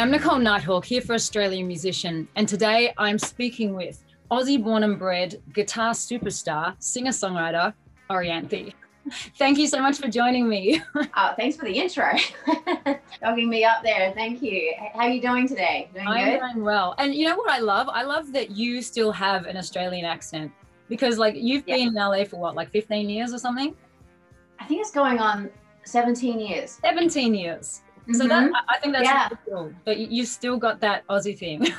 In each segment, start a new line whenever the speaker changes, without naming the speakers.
I'm Nicole Nighthawk, here for Australian Musician, and today I'm speaking with Aussie born and bred guitar superstar, singer-songwriter, Orianthi. Thank you so much for joining me.
Oh, thanks for the intro. Dogging me up there. Thank you. How are you doing today? Doing good?
I'm doing well. And you know what I love? I love that you still have an Australian accent, because like you've been in LA for what, like 15 years or something?
I think it's going on 17 years.
17 years. So that, I think that's really cool. But you've still got that Aussie thing.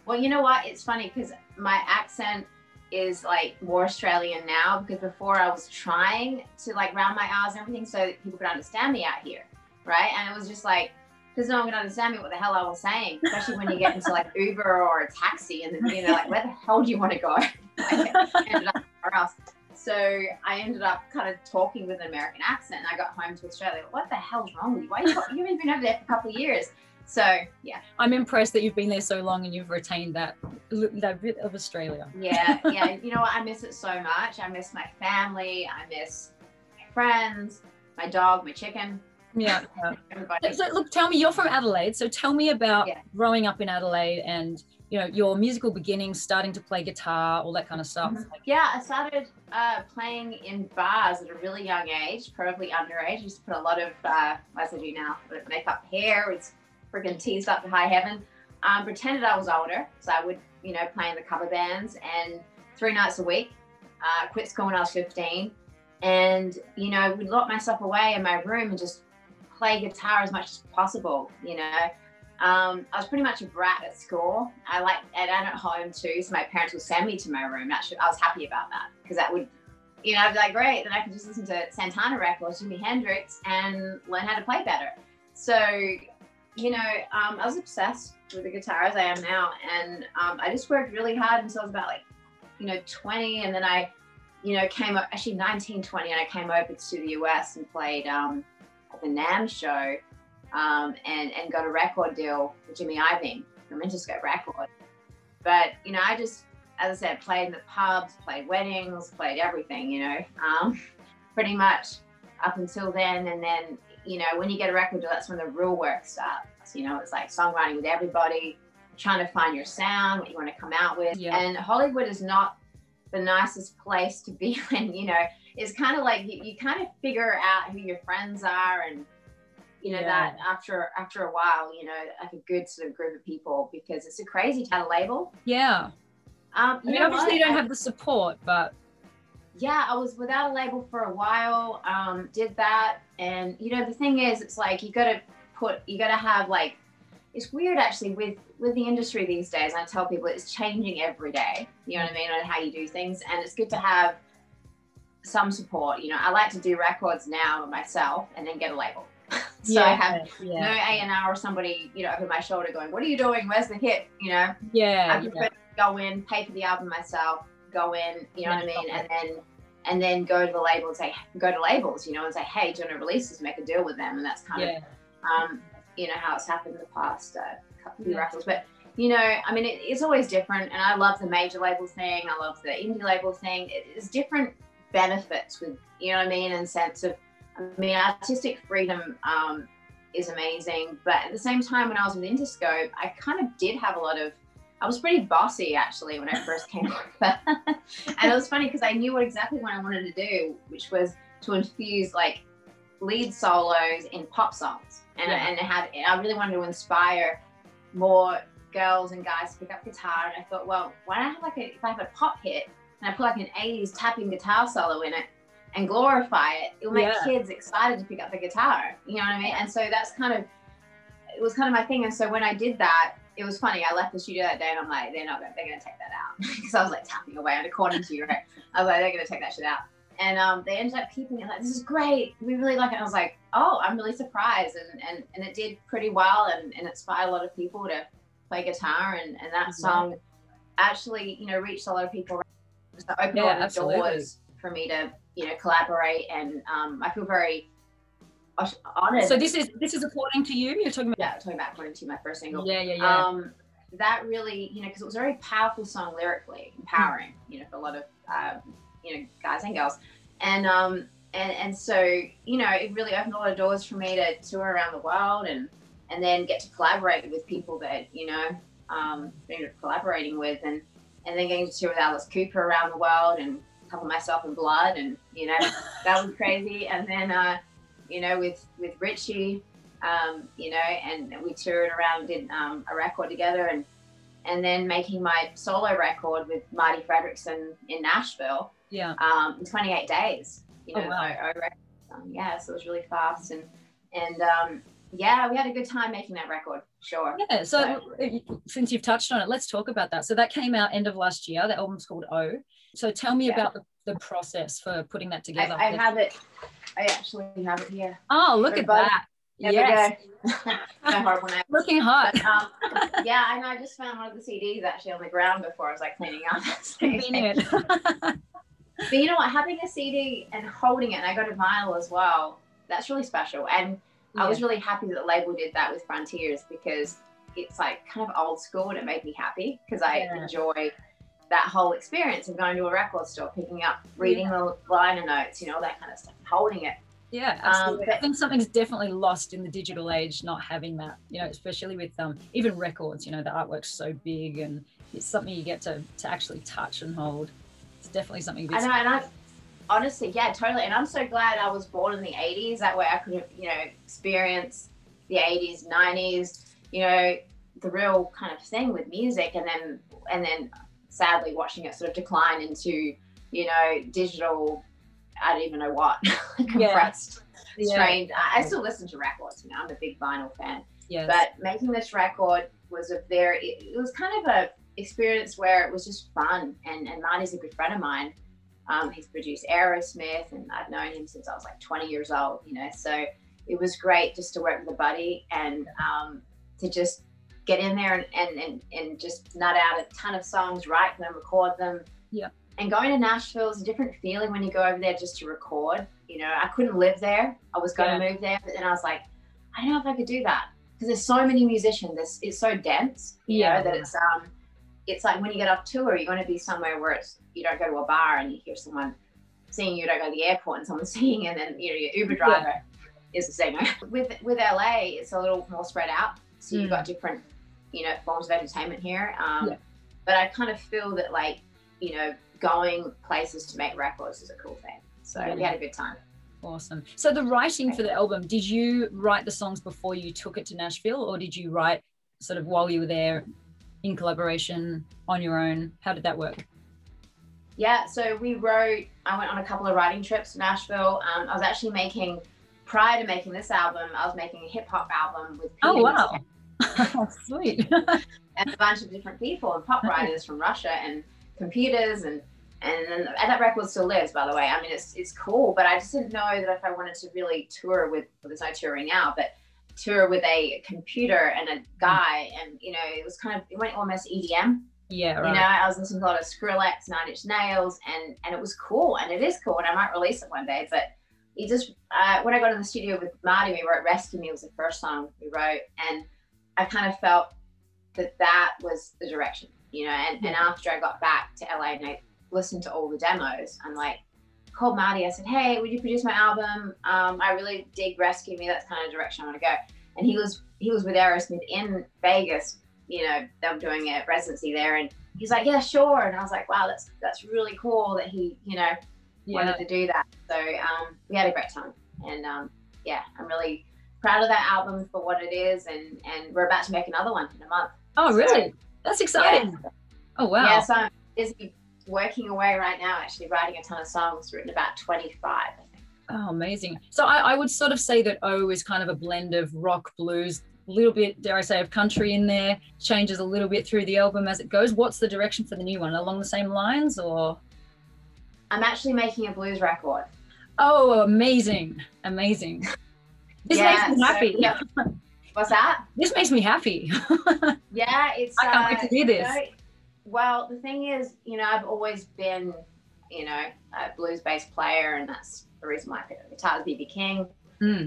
Well, you know what? It's funny because my accent is like more Australian now, because before I was trying to like round my R's and everything so that people could understand me out here, right? And it was just like, because no one could understand me what the hell I was saying, especially when you get into like Uber or a taxi and then, you know, like, where the hell do you want to go? I ended up somewhere else. So I ended up kind of talking with an American accent, and I got home to Australia. What the hell's wrong with you? Why you've been over there for a couple of years? So yeah,
I'm impressed that you've been there so long and you've retained that bit of Australia.
Yeah. You know what? I miss it so much. I miss my family. I miss my friends, my dog, my chicken.
Yeah.
Everybody.
So look, tell me, you're from Adelaide. So tell me about growing up in Adelaide and, you know, your musical beginnings, starting to play guitar, all that kind of stuff.
Yeah, I started playing in bars at a really young age, probably underage. I used to put a lot of, as I do now, makeup, hair, it's freaking teased up to high heaven. Pretended I was older, so I would, you know, play in the cover bands, and 3 nights a week. Quit school when I was 15, and you know, would lock myself away in my room and just play guitar as much as possible. You know, I was pretty much a brat at school. And at home too, so my parents would send me to my room. Actually, I was happy about that, because that would, you know, I'd be like, great, then I could just listen to Santana records, Jimi Hendrix, and learn how to play better. So, you know, I was obsessed with the guitar as I am now, and I just worked really hard until I was about like, you know, 20, and then I, you know, came up, actually 19, 20, and I came over to the US and played at the NAMM show, and got a record deal with Jimmy Iovine from Interscope Records. But, you know, I just, as I said, played in the pubs, played weddings, played everything, you know, pretty much up until then. And then, you know, when you get a record deal, that's when the real work starts. You know, it's like songwriting with everybody, trying to find your sound, what you want to come out with. Yeah. And Hollywood is not the nicest place to be when, you know, it's kind of like you kind of figure out who your friends are, and you know, that after a while, you know, like a good sort of group of people, because it's a crazy to have a label.
Yeah. I mean, obviously you don't have the support, but.
Yeah, I was without a label for a while, did that. And, you know, the thing is, it's like, you gotta have like, it's weird actually with the industry these days. I tell people it's changing every day, you know what I mean, on how you do things. And it's good to have some support. You know, I like to do records now myself and then get a label. So I have no A&R or somebody, you know, over my shoulder going, what are you doing? Where's the hit? You know?
Yeah.
I prefer to go in, pay for the album myself, go in, you know what I mean? And then go to the label and say, go to labels, you know, and say, hey, do you want to release this, make a deal with them? And that's kind of, you know, how it's happened in the past couple of records. But, you know, I mean, it's always different. And I love the major label thing. I love the indie label thing. It's different benefits with, you know what I mean, in sense of, I mean, artistic freedom is amazing, but at the same time, when I was with Interscope, I kind of did have I was pretty bossy actually when I first came over. And it was funny because I knew exactly what I wanted to do, which was to infuse like lead solos in pop songs. And I really wanted to inspire more girls and guys to pick up guitar. And I thought, well, why don't I have if I have a pop hit and I put like an 80s tapping guitar solo in it, and glorify it, it'll make kids excited to pick up the guitar, you know what I mean? And so that's it was kind of my thing. And so when I did that, it was funny, I left the studio that day and I'm like, they're gonna take that out. Because I was like tapping away, and according to you, right? I was like, they're gonna take that shit out. And they ended up keeping it, like, this is great, we really like it. And I was like, oh, I'm really surprised. And it did pretty well, and inspired a lot of people to play guitar. And that song actually, you know, reached a lot of people. Just opened a lot of doors for me to, you know, collaborate, and I feel very honored.
So this is according to you? You're talking about?
Yeah, talking about according to my first single.
Yeah.
That really, you know, because it was a very powerful song lyrically, empowering, you know, for a lot of you know, guys and girls, and so, you know, it really opened a lot of doors for me to tour around the world and and then get to collaborate with people that, collaborating with, and then getting to tour with Alice Cooper around the world and cover myself in blood, and, that was crazy. And then, with Richie, and we toured around, did a record together, and then making my solo record with Marty Fredrickson in Nashville.
Yeah.
In 28 days.
Oh, wow.
So it was really fast, and we had a good time making that record. Sure.
Yeah. So since you've touched on it, let's talk about that. So that came out end of last year. The album's called O. So tell me about the process for putting that together.
I have it. I actually have it here.
Oh, look at that.
Yes. Hard one.
Looking hot.
And I just found one of the CDs actually on the ground before I was like cleaning up.
Convenient.
But you know what, having a CD and holding it, and I got a vinyl as well, that's really special. And I was really happy that the label did that with Frontiers, because it's like kind of old school, and it made me happy because I enjoy that whole experience of going to a record store, picking up, reading the liner notes, all that kind of stuff, and holding it.
Yeah, absolutely. I think something's definitely lost in the digital age, not having that, especially with even records, the artwork's so big, and it's something you get to actually touch and hold. It's definitely something.
I know, and I honestly, yeah, totally. And I'm so glad I was born in the 80s. That way I could have, experience the 80s, 90s, the real kind of thing with music. And then sadly watching it sort of decline into, digital, I don't even know what, compressed, strained. I still listen to records, I'm a big vinyl fan.
Yes.
But making this record was it was kind of a experience where it was just fun, and Marty's a good friend of mine. He's produced Aerosmith, and I've known him since I was like 20 years old, so it was great just to work with a buddy, and to just get in there and just nut out a ton of songs, write them, record them.
Yeah.
And going to Nashville is a different feeling when you go over there just to record. I couldn't live there. I was going to move there, but then I was like, I don't know if I could do that, because there's so many musicians. It's so dense, that it's like when you get off tour, you're going to be somewhere where you don't go to a bar and you hear someone singing, you don't go to the airport and someone's singing, and then your Uber driver is the singer. With LA, it's a little more spread out, so you've got different forms of entertainment here. But I kind of feel that going places to make records is a cool thing. So we had a good time.
Awesome. So the writing for the album, did you write the songs before you took it to Nashville, or did you write sort of while you were there in collaboration on your own? How did that work?
Yeah, so I went on a couple of writing trips to Nashville. I was actually prior to making this album, I was making a hip hop album with
Peter. Oh, wow. Sweet.
And a bunch of different people and pop writers from Russia and computers, and that record still lives, by the way. I mean, it's cool, but I just didn't know that if I wanted to really tour with, well, there's no touring now, but tour with a computer and a guy, and it went almost EDM.
Yeah, right.
I was listening to a lot of Skrillex, Nine Inch Nails, and it was cool, and it is cool, and I might release it one day. But when I got in the studio with Marty, we wrote "Rescue Me" was the first song we wrote, and I kind of felt that was the direction, and after I got back to LA and I listened to all the demos, I'm like, called Marty, I said, hey, would you produce my album? I really dig Rescue Me, that's kind of the direction I want to go. And he was with Aerosmith in Vegas, they were doing a residency there, and he's like, yeah, sure. And I was like, wow, that's really cool that he, wanted to do that. So we had a great time, and I'm really proud of that album for what it is, and we're about to make another one in a month.
Oh, really? That's exciting. Yeah. Oh, wow.
Yeah, so I'm busy working away right now, actually writing a ton of songs, written about 25, I think.
Oh, amazing. So I would sort of say that O is kind of a blend of rock, blues, a little bit, dare I say, of country in there, changes a little bit through the album as it goes. What's the direction for the new one? Along the same lines, or?
I'm actually making a blues record.
Oh, amazing. Amazing. This makes me happy.
Yeah. What's that?
This makes me happy.
Yeah, it's.
I can't wait to hear this.
Well, the thing is, I've always been, a blues-based player, and that's the reason why I picked up guitars. B.B. King,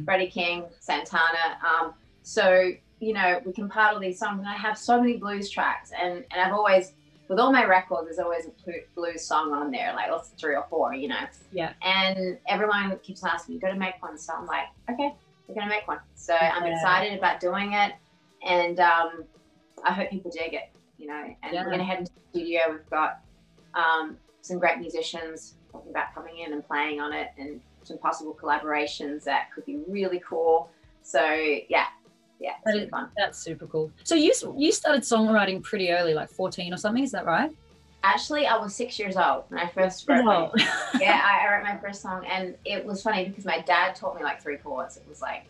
Freddie King, Santana. So, we compiled all these songs, and I have so many blues tracks, and I've always, with all my records, there's always a blues song on there, like 3 or 4,
Yeah.
And everyone keeps asking, you got to make one. So I'm like, okay, we're gonna make one. So I'm excited about doing it, and I hope people dig it, you know. And we're gonna head into the studio. We've got some great musicians talking about coming in and playing on it, and some possible collaborations that could be really cool. So yeah, it's fun.
That's super cool. So you started songwriting pretty early, like 14 or something, is that right?
Actually, I was 6 years old when I first wrote I wrote my first song, and it was funny because my dad taught me like 3 chords. It was like,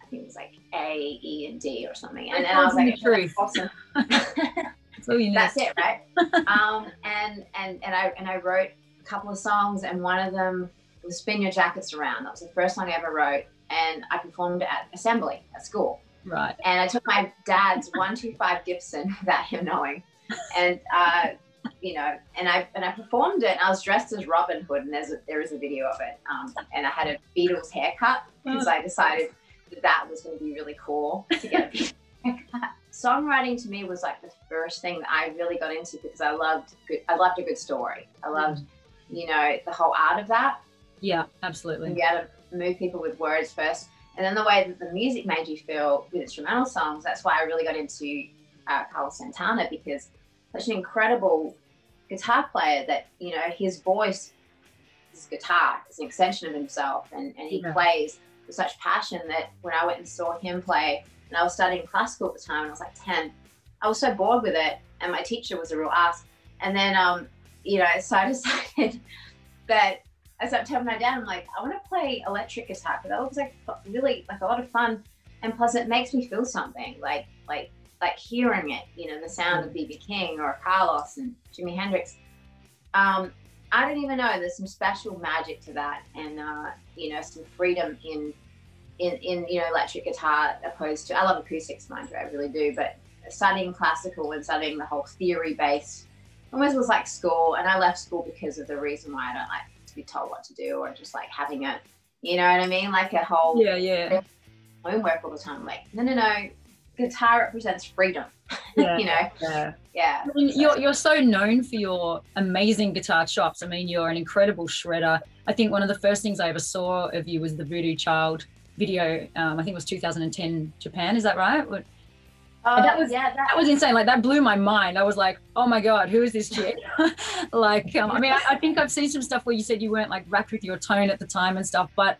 I think it was like A, E, and D or something. And I was like,
truth.
Awesome.
That's all you need.
That's it, right? And I wrote a couple of songs, and one of them was Spin Your Jackets Around. That was the first song I ever wrote, and I performed it at assembly at school.
Right.
And I took my dad's 125 Gibson without him knowing, and you know, and I performed it, and I was dressed as Robin Hood, and there is a video of it, and I had a Beatles haircut because I decided that was going to be really cool to get a Beatles haircut. Songwriting to me was like the first thing that I really got into because I loved a good story. I loved, you know, the whole art of that.
Yeah, absolutely.
And be able to move people with words first, and then the way that the music made you feel with instrumental songs. That's why I really got into Carlos Santana, because such an incredible guitar player that, you know, his voice, his guitar is an extension of himself, and he plays with such passion that when I went and saw him play, and I was studying classical at the time, and I was like 10, I was so bored with it, and my teacher was a real ass. And then, you know, so I decided that I started telling my dad, I'm like, I want to play electric guitar because that looks like really like a lot of fun, and plus it makes me feel something, like hearing it, you know, the sound of B.B. King or Carlos and Jimi Hendrix. I don't even know. There's some special magic to that, and you know, some freedom in you know, electric guitar opposed to, I love acoustics, mind you, I really do, but studying classical and studying the whole theory based almost was like school, and I left school because of the reason why I don't like to be told what to do, or just like having a, you know what I mean, like a whole homework all the time. Like no, guitar represents freedom. You know. I mean, you're so known for your amazing guitar chops. I mean, you're an incredible shredder. I think one of the first things I ever saw of you was the Voodoo Child video. I think it was 2010 Japan, is that right? That was insane. Like, that blew my mind. I was like, oh my god, who is this chick? Like, I mean, I think I've seen some stuff where you said you weren't like wrapped with your tone at the time and stuff, but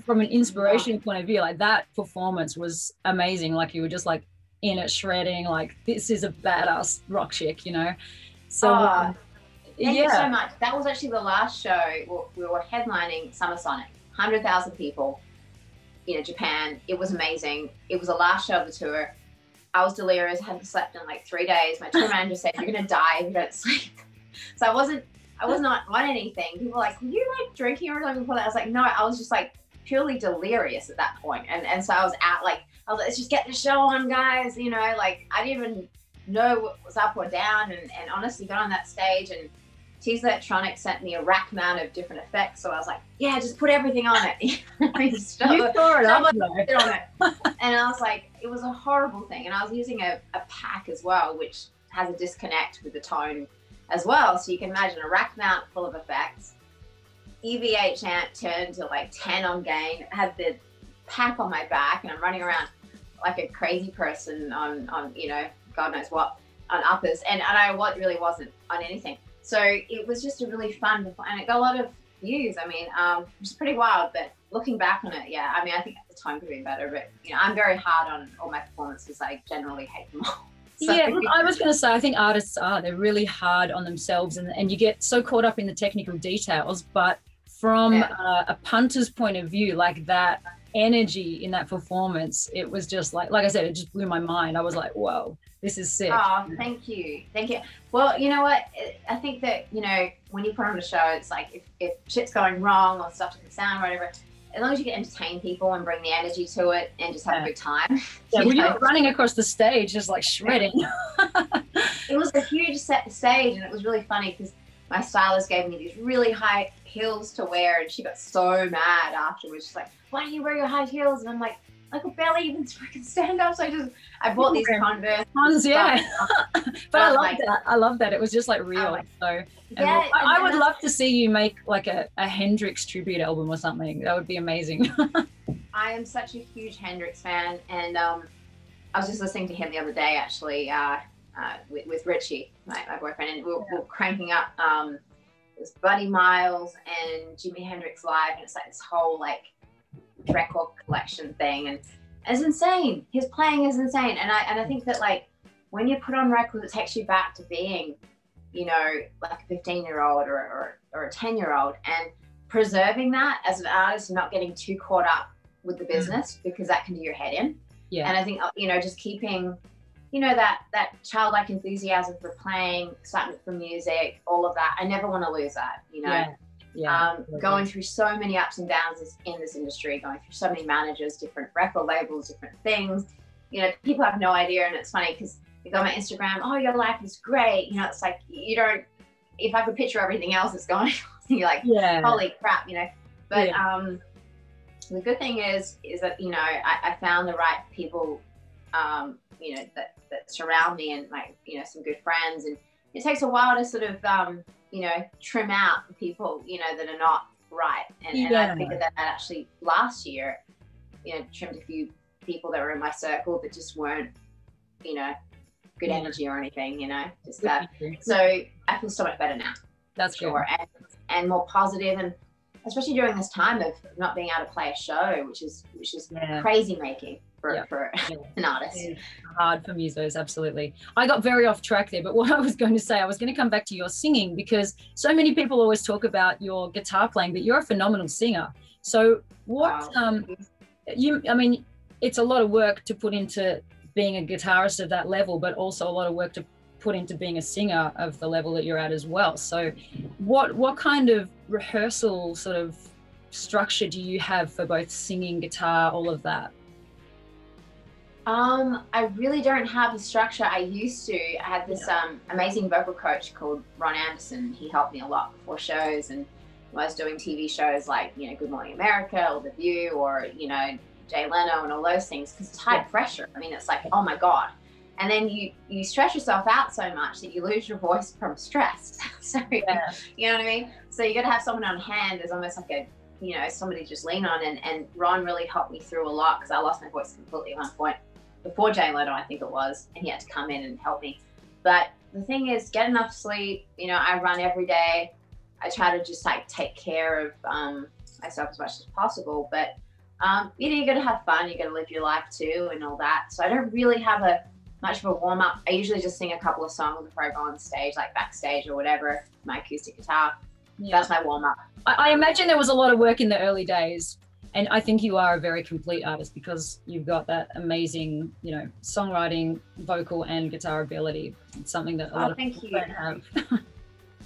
from an inspiration point of view, like, that performance was amazing. Like, you were just like in it shredding, like, this is a badass rock chick, you know. So thank you so much. That was actually the last show. We were headlining Summer Sonic, 100,000 people, you know, Japan. It was amazing. It was the last show of the tour. I was delirious, hadn't slept in like 3 days. My tour manager said, you're gonna die if you don't sleep. So I was not on anything. People were like, were you like drinking or something before that? I was like, no, I was just like purely delirious at that point. And so I was like, let's just get the show on, guys. You know, like, I didn't even know what was up or down, and honestly got on that stage, and Tease Electronics sent me a rack mount of different effects. So I was like, yeah, just put everything on it. You
tore it up
on it. And I was like, it was a horrible thing. And I was using a pack as well, which has a disconnect with the tone as well. So you can imagine a rack mount full of effects. EVH amp turned to like 10 on gain, had the pack on my back, and I'm running around like a crazy person on you know, God knows what, on uppers. And I really wasn't on anything. So it was just a really fun, and it got a lot of views. I mean, it was pretty wild, but looking back on it, yeah, I mean, I think at the time could have been better, but, you know, I'm very hard on all my performances. I generally hate them all. So.
Yeah, look, I was going to say, I think artists they're really hard on themselves, and you get so caught up in the technical details, but from a punter's point of view, like, that energy in that performance, it was just like I said, it just blew my mind. I was like, whoa, this is sick.
Oh, thank you. Well, you know what, I think that, you know, when you put on a show, it's like, if shit's going wrong or stuff doesn't sound right, whatever, as long as you can entertain people and bring the energy to it and just have a good time.
Yeah, well, you're running across the stage just like shredding.
It was a huge stage, and it was really funny because my stylist gave me these really high heels to wear, and she got so mad afterwards. She's like, why do you wear your high heels? And I'm like, I could barely even freaking stand up. So I bought these Converse.
Yeah. But I love that. I love that. It was just like real. So yeah, I would love to see you make like a Hendrix tribute album or something. That would be amazing.
I am such a huge Hendrix fan, and I was just listening to him the other day, actually, with Richie, my boyfriend, and we're cranking up this Buddy Miles and Jimi Hendrix live, and it's like this whole like record collection thing, and it's insane. His playing is insane, and I think that like when you put on records, it takes you back to being, you know, like a 15-year-old or a 10-year-old, and preserving that as an artist and not getting too caught up with the business, because that can do your head in. Yeah. And I think, you know, just keeping, you know, that childlike enthusiasm for playing, excitement for music, all of that. I never want to lose that, you know. Going through so many ups and downs in this industry, going through so many managers, different record labels, different things. You know, people have no idea, and it's funny because you go on my Instagram, oh, your life is great. You know, it's like you don't. If I could picture everything else that's going on, you're like, holy crap, you know. But the good thing is that, you know, I found the right people, you know, that surround me, and my, you know, some good friends, and it takes a while to sort of you know, trim out the people, you know, that are not right. And I figured that actually last year, you know, trimmed a few people that were in my circle that just weren't, you know, good energy or anything, you know, just that. So I feel so much better now.
That's
sure. And more positive, and especially during this time of not being able to play a show, which is crazy making for an artist.
It's hard for musos, absolutely. I got very off track there, but what I was going to say, I was going to come back to your singing, because so many people always talk about your guitar playing, but you're a phenomenal singer. So what, I mean, it's a lot of work to put into being a guitarist of that level, but also a lot of work to put into being a singer of the level that you're at as well. So what kind of rehearsal sort of structure do you have for both singing, guitar, all of that?
I really don't have a structure. I used to. I had this amazing vocal coach called Ron Anderson. He helped me a lot before shows, and when I was doing TV shows like, you know, Good Morning America or The View, or, you know, Jay Leno and all those things, because it's high pressure. I mean, it's like, oh my God. And then you stress yourself out so much that you lose your voice from stress. So, you know what I mean? So you got to have someone on hand. There's almost like a, you know, somebody to just lean on. And Ron really helped me through a lot, because I lost my voice completely at one point before Jay Leno, I think it was, and he had to come in and help me. But the thing is, get enough sleep. You know, I run every day. I try to just like take care of myself as much as possible. But you know, you got to have fun. You got to live your life too, and all that. So I don't really have much of a warm up. I usually just sing a couple of songs before I go on stage, like backstage or whatever, my acoustic guitar. That's my warm up.
I imagine there was a lot of work in the early days, and I think you are a very complete artist, because you've got that amazing, you know, songwriting, vocal and guitar ability. It's something that a lot of people don't have.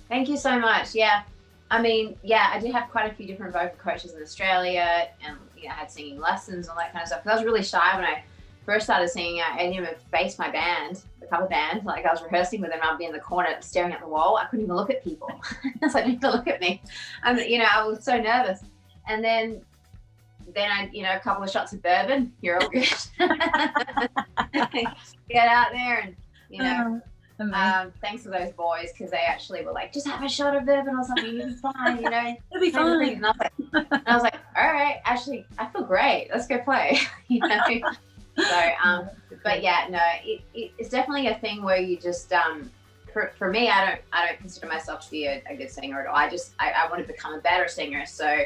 Thank you so much. Yeah. I mean, I did have quite a few different vocal coaches in Australia, and, you know, I had singing lessons, all that kind of stuff. I was really shy when I first started singing. I didn't even face my band, the cover band. Like, I was rehearsing with them, I'd be in the corner staring at the wall. I couldn't even look at people. It's like, they didn't look at me. You know, I was so nervous. And then I, you know, a couple of shots of bourbon, you're all good. Get out there and, you know, thanks to those boys, because they actually were like, just have a shot of bourbon or something, you'll be fine, you know.
It'll be fine.
And I was like, all right, actually, I feel great. Let's go play, you know. So, but yeah, no, it's definitely a thing where you just, for me, I don't consider myself to be a good singer at all. I want to become a better singer, so,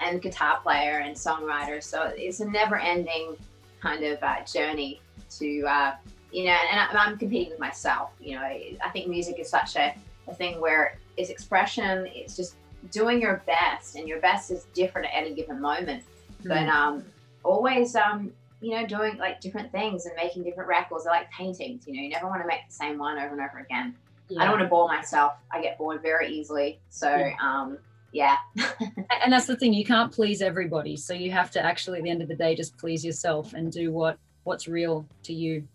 and guitar player and songwriter. So it's a never ending kind of journey to, you know, and I'm competing with myself. You know, I think music is such a thing where it's expression, it's just doing your best, and your best is different at any given moment. But always, you know, doing like different things and making different records. They're like paintings, you know, you never want to make the same one over and over again. I don't want to bore myself. I get bored very easily. So,
And that's the thing, you can't please everybody. So you have to actually, at the end of the day, just please yourself and do what's real to you.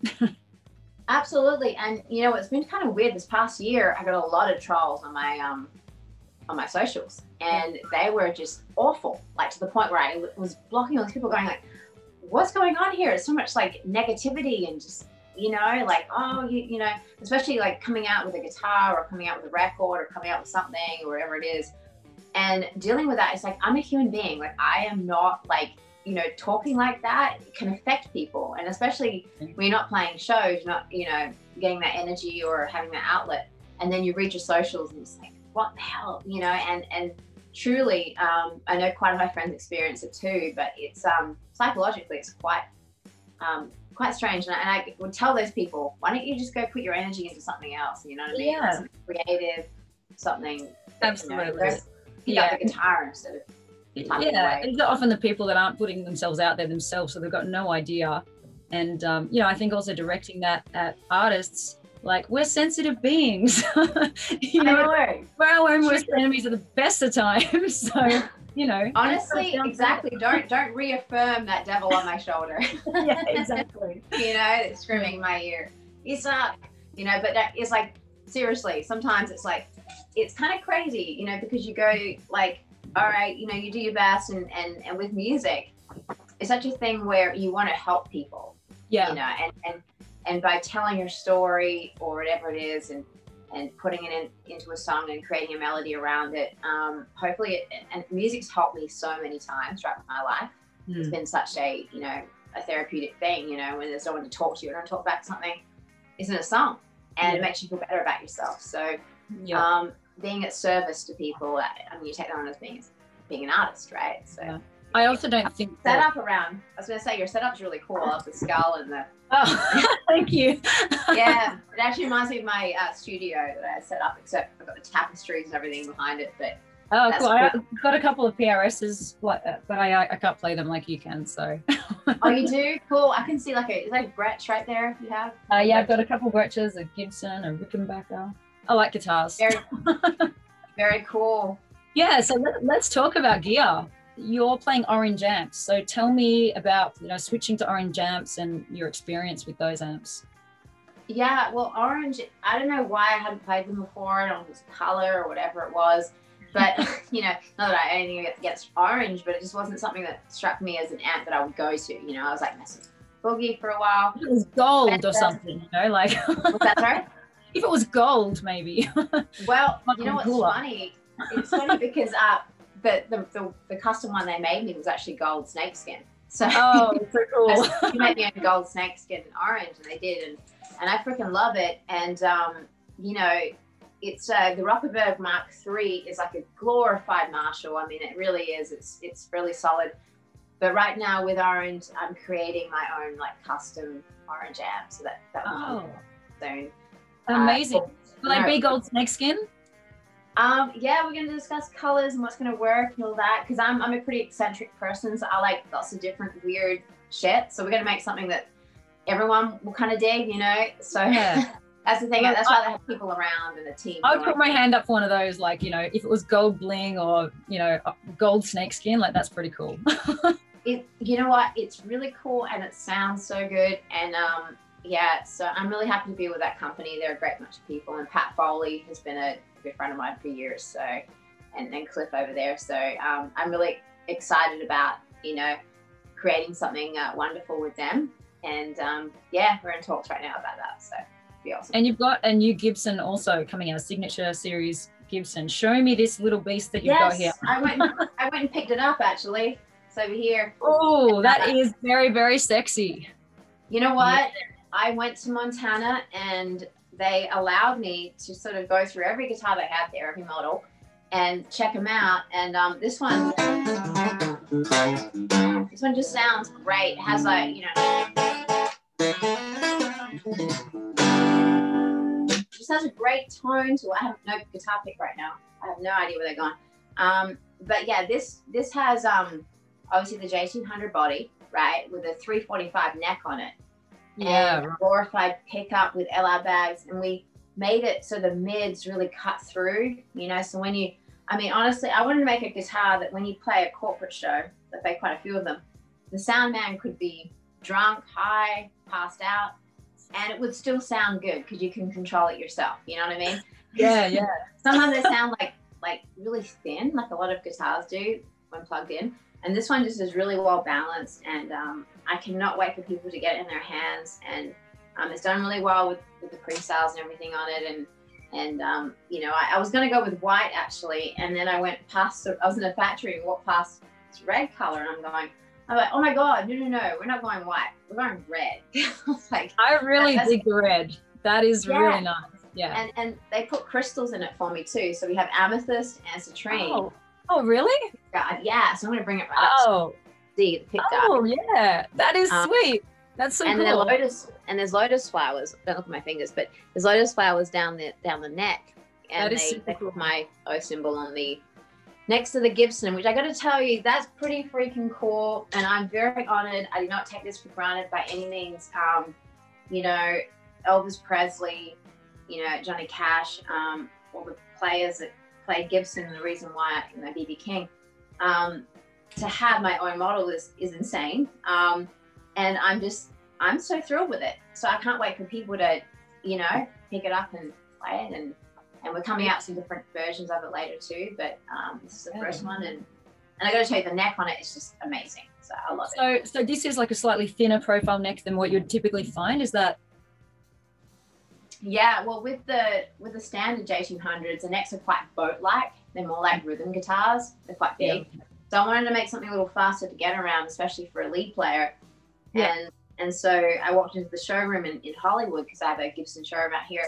Absolutely. And, you know, it's been kind of weird this past year. I got a lot of trolls on my socials, and they were just awful, like to the point where I was blocking all these people, going like, what's going on here? It's so much like negativity, and just, you know, like, oh, you know, especially like coming out with a guitar or coming out with a record or coming out with something or whatever it is, and dealing with that. It's like, I'm a human being. Like, I am not like you know, talking like that can affect people. And especially when you're not playing shows, not, you know, getting that energy or having that outlet. And then you read your socials and it's like, what the hell, you know, and truly, I know quite a my friends experience it too, but it's psychologically, it's quite strange. And I would tell those people, why don't you just go put your energy into something else? You know what I mean?
Yeah.
Something creative, something.
Absolutely.
You know, pick up the guitar instead of.
Yeah, these are often the people that aren't putting themselves out there themselves, so they've got no idea. And you know, I think also directing that at artists, like, we're sensitive beings. You know, we're our own worst enemies at the best of times. So, you know,
honestly, exactly. Don't reaffirm that devil on my shoulder.
Yeah, exactly.
You know, it's screaming in my ear, you suck. You know, but that is like, seriously, sometimes it's like, it's kind of crazy, you know, because you go like, all right, you know, you do your best, and with music, it's such a thing where you want to help people.
Yeah.
You know, and by telling your story or whatever it is, and putting it into a song and creating a melody around it, hopefully, and music's helped me so many times throughout my life. It's been such a, you know, a therapeutic thing, you know, when there's no one to talk to you and talk back something, isn't a song, and it makes you feel better about yourself. So, being at service to people, I mean, you take that on as being an artist, right? So
I also don't think
setup around. I was going to say your setup's really cool. I love the skull and the.
Oh, thank you.
Yeah, it actually reminds me of my studio that I set up, except I've got the tapestries and everything behind it. But
cool. I've got a couple of PRSs, but I can't play them like you can. So.
Oh, you do? Cool. I can see like is that Gretsch right there? You have?
Yeah, I've got a couple of Gretches, a Gibson, a Rickenbacker. I like guitars.
Very cool.
Yeah, so let's talk about gear. You're playing orange amps, so tell me about, you know, switching to orange amps and your experience with those amps.
Yeah, well, orange, I don't know why I hadn't played them before. I don't know if it was color or whatever it was, but you know, not that I had anything against orange, but it just wasn't something that struck me as an amp that I would go to. You know, I was like messing with Boogie for a while.
If it was gold or something, you know, like.
What's that, sorry?
If it was gold, maybe.
Well, you know what's funny? It's funny because the custom one they made me was actually gold snakeskin. So
so cool.
You made me a gold snakeskin and orange, and they did, and I freaking love it. And you know, it's the Rockerberg Mark III is like a glorified Marshall. I mean, it really is. It's really solid. But right now with orange, I'm creating my own like custom orange amp, so that will soon.
Amazing. Will they be gold snakeskin?
Yeah, we're going to discuss colors and what's going to work and all that, because I'm a pretty eccentric person, so I like lots of different weird shit. So we're going to make something that everyone will kind of dig, you know. So that's the thing. Well, that's why they have people around and a team.
I would put my hand up for one of those, like, you know, if it was gold bling or, you know, gold snakeskin, like that's pretty cool.
You know what? It's really cool and it sounds so good. And yeah, so I'm really happy to be with that company. They're a great bunch of people, and Pat Foley has been a good friend of mine for years. So, and then Cliff over there. So I'm really excited about, you know, creating something wonderful with them. And yeah, we're in talks right now about that. So it'll be awesome.
And you've got a new Gibson also coming out, signature series Gibson. Show me this little beast that you've got here.
I went and picked it up actually. It's over here.
Oh, that is very, very sexy.
You know what? Yeah. I went to Montana and they allowed me to sort of go through every guitar they had there, every model, and check them out. And this one just sounds great. It has like, you know, just has a great tone to it. I have no guitar pick right now. I have no idea where they're going. But yeah, this has obviously the J200 body, right, with a 345 neck on it.
Yeah,
and a glorified pickup with LR bags, and we made it so the mids really cut through, you know. So when you, I mean, honestly, I wanted to make a guitar that when you play a corporate show, I play quite a few of them, the sound man could be drunk, high, passed out, and it would still sound good because you can control it yourself. You know what I mean?
Yeah, yeah.
Sometimes they sound like really thin, like a lot of guitars do when plugged in. And this one just is really well balanced, and I cannot wait for people to get it in their hands. And it's done really well with the pre-sales and everything on it. And you know, I was going to go with white actually, and then I went past. I was in a factory and walked past this red color, and I'm going, I'm like, oh my God, no, we're not going white. We're going red. I was like,
I really dig the red. That is really nice. Yeah.
And they put crystals in it for me too. So we have amethyst and citrine.
Oh, really?
Yeah. So I'm going to bring it right up.
Oh.
See, picked up.
Oh, yeah. That is sweet. That's so
and
cool.
There's lotus flowers. Don't look at my fingers, but there's lotus flowers down the neck. And they put my O symbol on the next to the Gibson, which I got to tell you, that's pretty freaking cool. And I'm very honored. I do not take this for granted by any means. You know, Elvis Presley, you know, Johnny Cash, all the players that played Gibson, the reason why, you know, BB King, to have my own model is insane. And I'm so thrilled with it. So I can't wait for people to, you know, pick it up and play it. And we're coming out with some different versions of it later too. But this is the first one. And I got to tell you, the neck on it is just amazing. So I love it.
So this is like a slightly thinner profile neck than what you'd typically find. Is that?
Yeah, well, with the standard J200s, the necks are quite boat-like. They're more like rhythm guitars. They're quite big. Yeah. So I wanted to make something a little faster to get around, especially for a lead player. Yeah. And so I walked into the showroom in Hollywood, because I have a Gibson showroom out here,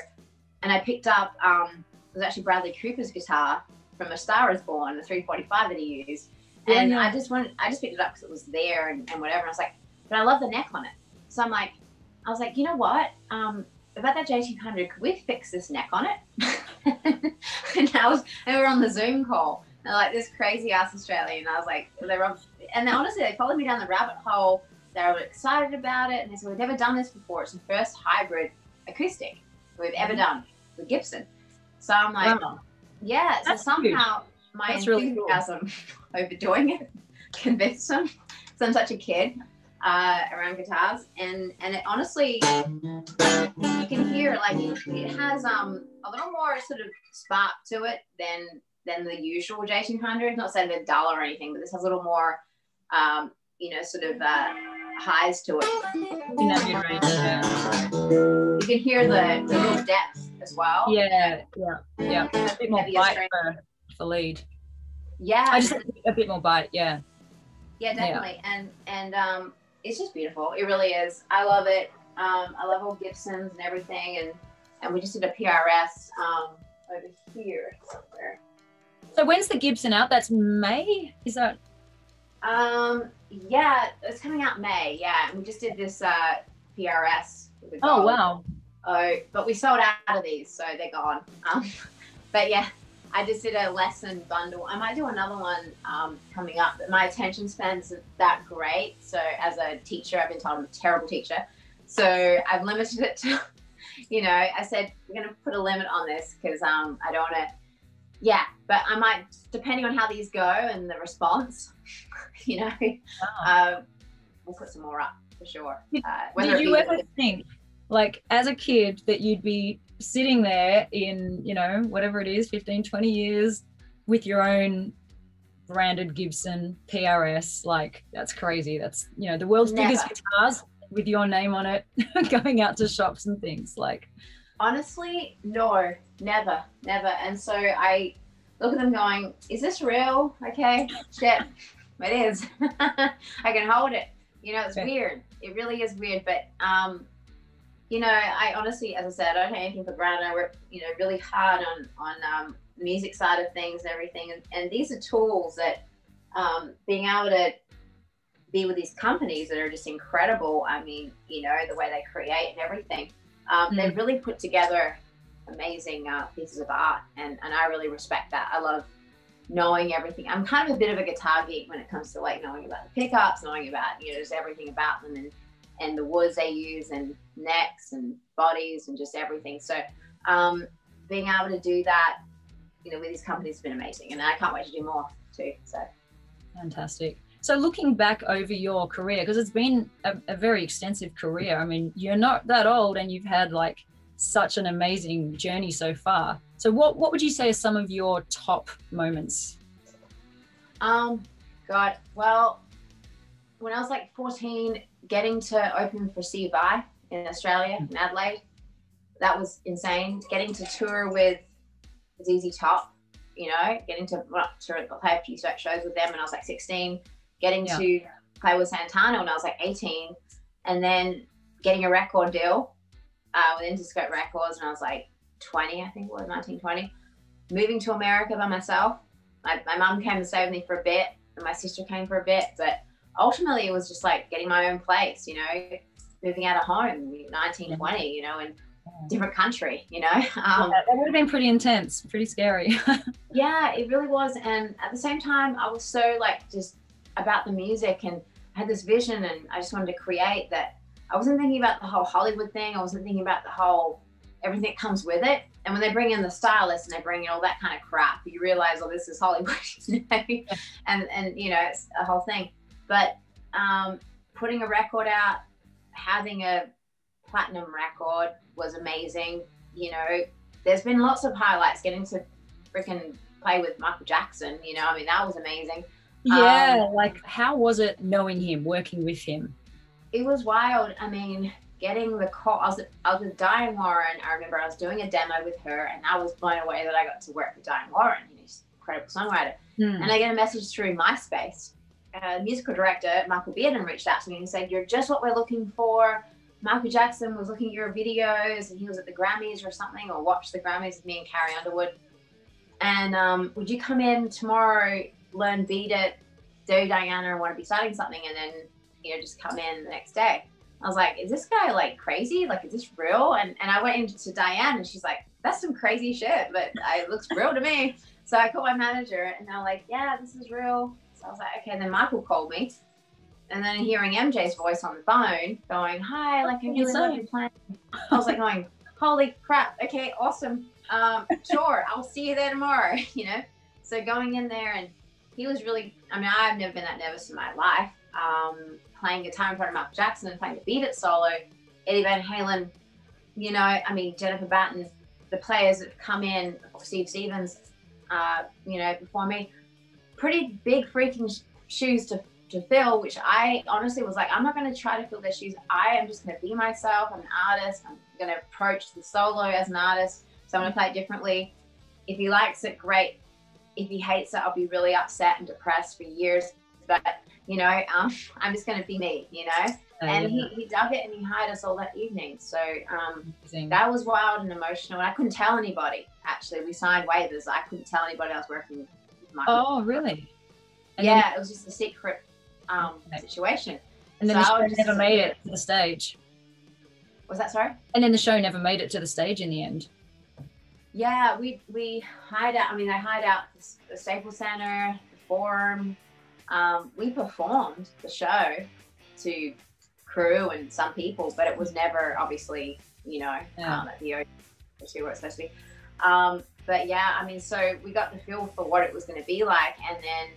and I picked up it was actually Bradley Cooper's guitar from A Star Is Born, the 345 that he used. And I just picked it up because it was there and whatever. And I was like, but I love the neck on it. So I was like, you know what? About that J200, could we fix this neck on it? and we were on the Zoom call, and like this crazy ass Australian. I was like, honestly, they followed me down the rabbit hole. They were excited about it, and they said, we've never done this before. It's the first hybrid acoustic we've ever done with Gibson. So I'm like, yeah. So somehow my enthusiasm over doing it convinced them, because I'm such a kid around guitars, and it honestly, you can hear like it has a little more sort of spark to it than the usual J200. Not saying they're dull or anything, but this has a little more you know, sort of highs to it.
In that mid-range, yeah.
You can hear the real depth as well.
Yeah. A bit more bite for lead.
Yeah.
I just a bit more bite, yeah.
Yeah, definitely. Yeah. And it's just beautiful. It really is. I love it. I love all Gibsons and everything. And we just did a PRS over here somewhere.
So when's the Gibson out? That's May? Is that?
Yeah, it's coming out May. Yeah, and we just did this PRS.
Oh wow!
But we sold out of these, so they're gone. But yeah, I just did a lesson bundle. I might do another one coming up. But my attention span isn't that great. So as a teacher, I've been told I'm a terrible teacher. So I've limited it to, you know, I said we're gonna put a limit on this because I don't want to. Yeah, but I might, depending on how these go and the response, you know, we'll put some more up for sure.
Did you ever think, like, as a kid, that you'd be sitting there in, you know, whatever it is, 15, 20 years with your own branded Gibson PRS? Like, that's crazy. That's, you know, the world's biggest guitars with your name on it, going out to shops and things, like.
Honestly, no, never. And so I look at them going, is this real? Okay, shit, it is. I can hold it. You know, it's weird. It really is weird. But, you know, I honestly, as I said, I don't take anything for granted. I work, you know, really hard on the music side of things and everything. And these are tools that being able to be with these companies that are just incredible. I mean, you know, the way they create and everything. They've really put together amazing pieces of art, and I really respect that. I love knowing everything. I'm kind of a bit of a guitar geek when it comes to like knowing about the pickups, knowing about, you know, just everything about them and the woods they use and necks and bodies and just everything. So being able to do that, you know, with these companies has been amazing, and I can't wait to do more too. So
fantastic. So looking back over your career, because it's been a very extensive career. I mean, you're not that old and you've had like such an amazing journey so far. So what would you say are some of your top moments?
God, well, when I was like 14, getting to open for See You Bye in Australia, in Adelaide, that was insane. Getting to tour with ZZ Top, you know, getting to play a few shows with them when I was like 16. Getting to play with Santana when I was like 18, and then getting a record deal with Interscope Records when I was like 20, I think it was 19, 20. Moving to America by myself. My mum came to stay with me for a bit, and my sister came for a bit, but ultimately it was just like getting my own place, you know, moving out of home, 19, 20, you know, and different country, you know.
That would have been pretty intense, pretty scary.
Yeah, it really was. And at the same time, I was so like just about the music, and I had this vision, and I just wanted to create that. I wasn't thinking about the whole Hollywood thing. I wasn't thinking about the whole everything that comes with it. And when they bring in the stylist and they bring in all that kind of crap, you realize, oh, this is Hollywood, you know? and you know, it's a whole thing. But putting a record out, having a platinum record was amazing. You know, there's been lots of highlights. Getting to freaking play with Michael Jackson, you know, I mean, that was amazing.
Yeah, like how was it knowing him, working with him?
It was wild. I mean, getting the call, I was with Diane Warren. I remember I was doing a demo with her, and I was blown away that I got to work with Diane Warren. You know, she's an incredible songwriter. And I get a message through MySpace. Musical director Michael Bearden reached out to me and said, "You're just what we're looking for. Michael Jackson was looking at your videos, and he was at the Grammys or something, or watched the Grammys with me and Carrie Underwood. And would you come in tomorrow, learn Beat It, do Diana, and want to be starting something, and then, you know, just come in the next day?" I was like, "Is this guy like crazy? Like, is this real?" And I went into Diane, and she's like, "That's some crazy shit, but it looks real to me." So I called my manager, and they're like, "Yeah, this is real." So I was like, okay. Then Michael called me, and then hearing MJ's voice on the phone going, "Hi, like, I really love your playing." I was like going, "Holy crap. Okay, awesome. Sure, I'll see you there tomorrow," you know? So going in there, and he was really, I mean, I've never been that nervous in my life. Playing guitar in front of Michael Jackson and playing the Beat It solo, Eddie Van Halen, you know, I mean, Jennifer Batten, the players that have come in, Steve Stevens, you know, before me, pretty big freaking shoes to fill, which I honestly was like, I'm not going to try to fill their shoes. I am just going to be myself. I'm an artist. I'm going to approach the solo as an artist. So I'm going to play it differently. If he likes it, great. If he hates it, I'll be really upset and depressed for years. But, you know, I'm just going to be me, you know? And he dug it, and he hired us all that evening. So that was wild and emotional. And I couldn't tell anybody, actually. We signed waivers. I couldn't tell anybody I was working with Michael.
Oh, really?
And yeah, it was just a secret situation.
And then the show never made it to the stage.
Was that, sorry?
And then the show never made it to the stage in the end.
Yeah, we hired out. I mean, I hired out the Staples Center, the Forum. We performed the show to crew and some people, but it was never obviously, you know, at the O2 where it's supposed to be. But yeah, I mean, so we got the feel for what it was going to be like, and then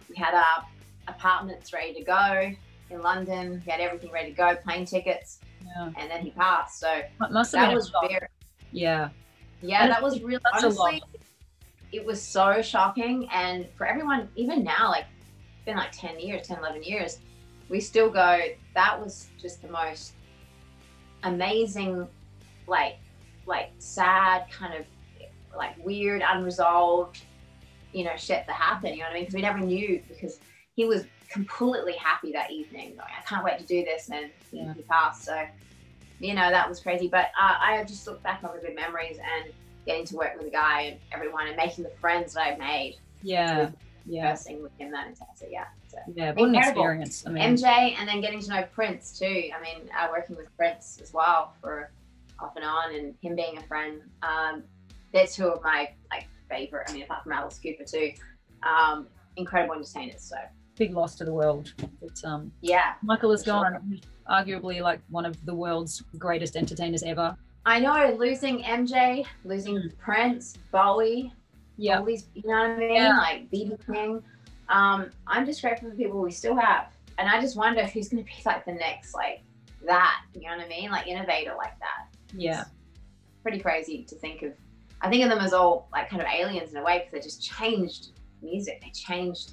we had our apartments ready to go in London. We had everything ready to go, plane tickets, and then he passed. So that was very, yeah, that was really, honestly, it was so shocking. And for everyone, even now, like, it's been like 10, 11 years, we still go, that was just the most amazing, like sad, kind of like weird, unresolved, you know, shit that happened, you know what I mean? Because we never knew, because he was completely happy that evening, going, "I can't wait to do this," and he passed. So, you know, that was crazy. But I just look back on the good memories and getting to work with the guy and everyone and making the friends that I made. Conversing with him that intense. So,
what an experience. I mean,
MJ, and then getting to know Prince too. I mean, working with Prince as well for off and on, and him being a friend. They're two of my like favorite. I mean, apart from Alice Cooper too. Incredible entertainers. So
big loss to the world. But Michael is gone. Arguably like one of the world's greatest entertainers ever.
I know, losing MJ, losing Prince, Bowie, all these, you know what I mean? Like B.B. King. I'm just grateful for the people we still have. And I just wonder who's going to be like the next, like that, you know what I mean? Like innovator like that.
Yeah.
It's pretty crazy to think of. I think of them as all like kind of aliens in a way, because they just changed music. They changed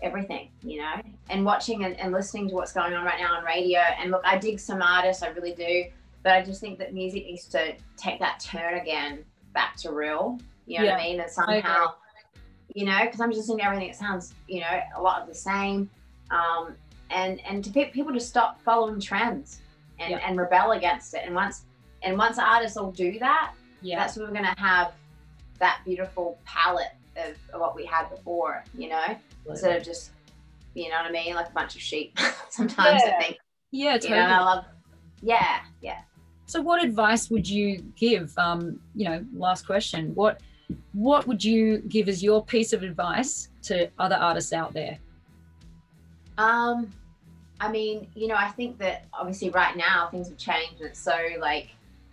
everything, you know? And watching and listening to what's going on right now on radio. And look, I dig some artists, I really do. But I just think that music needs to take that turn again back to real. You know what I mean? And somehow, you know, because I'm just listening to everything. It sounds, you know, a lot of the same. and to people to stop following trends
Yeah.
and rebel against it. And once artists all do that,
Yeah.
that's when we're going to have that beautiful palette of what we had before, you know, instead of just, you know what I mean, like a bunch of sheep. Sometimes
Yeah.
I think,
Yeah,
you
totally.
know, and I love, yeah.
So what advice would you give, you know, last question, what would you give as your piece of advice to other artists out there?
I mean, you know, I think that obviously right now things have changed and it's so like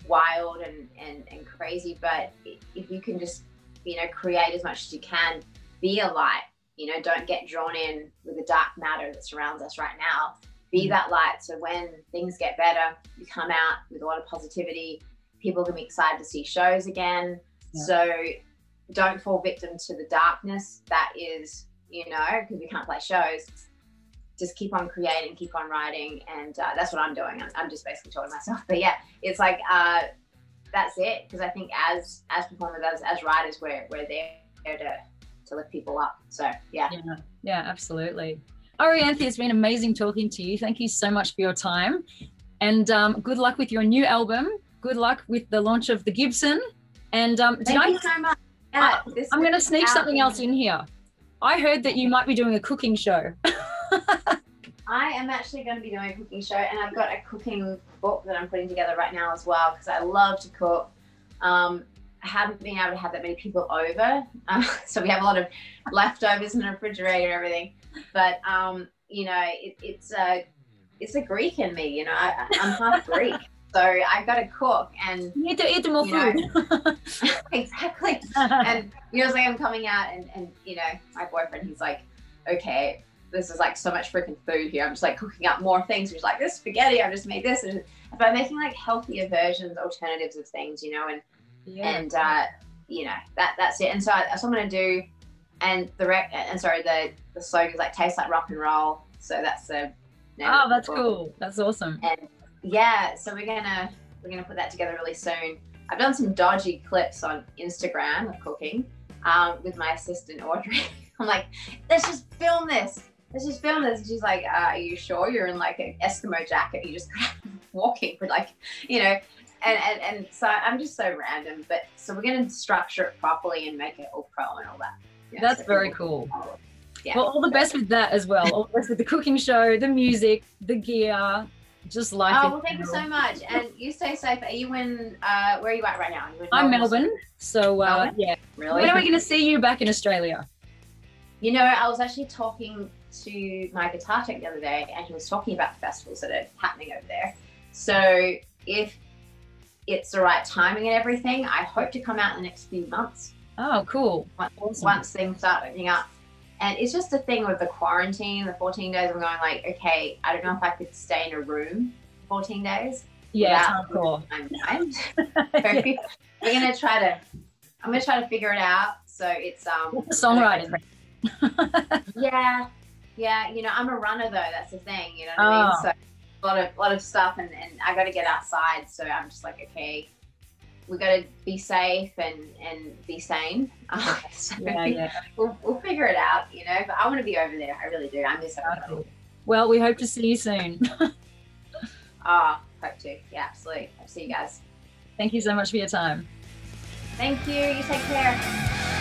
wild and crazy, but if you can just, you know, create as much as you can, be a light, you know, don't get drawn in with the dark matter that surrounds us right now. Be that light, so when things get better, you come out with a lot of positivity. People can be excited to see shows again.
Yeah.
So don't fall victim to the darkness that is, you know, because we can't play shows. Just keep on creating, keep on writing, and that's what I'm doing. I'm just basically talking to myself. But yeah, it's like that's it. Because I think as performers, as writers, we're there to lift people up. So yeah.
Yeah, absolutely. Orianthi, it's been amazing talking to you. Thank you so much for your time, and good luck with your new album. Good luck with the launch of the Gibson. And
Thank you so much. Yeah,
I'm going to sneak something else in here. I heard that you might be doing a cooking show.
I am actually going to be doing a cooking show, and I've got a cooking book that I'm putting together right now as well, because I love to cook. I haven't been able to have that many people over, so we have a lot of leftovers in the refrigerator and everything. But you know, it's a Greek in me. You know, I'm half Greek, so I've got to cook, and
You need to eat more food.
exactly. And you know, it's like I'm coming out, and you know, my boyfriend, he's like, okay, this is like so much freaking food here. I'm just like cooking up more things. He's like, this spaghetti, I just made this. And by making like healthier versions, alternatives of things, you know, and you know, that's it. And so that's what I'm gonna do. And the slogan is like tastes like rock and roll. So that's the name.
Oh, that's cool. That's awesome.
And yeah, so we're gonna put that together really soon. I've done some dodgy clips on Instagram of cooking with my assistant Audrey. I'm like, let's just film this. And she's like, are you sure you're in like an Eskimo jacket? You just walking with like, you know, and so I'm just so random. But so we're going to structure it properly and make it all pro and all that. Yeah,
That's
so
very cool.
Yeah.
Well, all the best with that as well. All the best with the cooking show, the music, the gear, just life.
Oh, well, thank you so much. And you stay safe. Are you in, where are you at right now? Are you in
I'm Melbourne. So
Melbourne?
yeah.
Really?
When are we going to see you back in Australia?
You know, I was actually talking to my guitar tech the other day, and he was talking about the festivals that are happening over there. So if it's the right timing and everything, I hope to come out in the next few months.
Oh, cool. Awesome.
Once things start opening up. And it's just a thing with the quarantine, the 14 days, I'm going like, okay, I don't know if I could stay in a room 14 days.
Yeah, it's hardcore.
I'm gonna try to figure it out. So it's
songwriting.
Yeah, you know, I'm a runner though, that's the thing, you know what I mean? So a lot of stuff, and I got to get outside, so I'm just like, okay, we got to be safe and be sane. So we'll figure it out, you know, but I want to be over there. I really do. I miss everybody.
Well, we hope to see you soon.
Hope to. Yeah, absolutely. I'll see you guys.
Thank you so much for your time.
Thank you. You take care.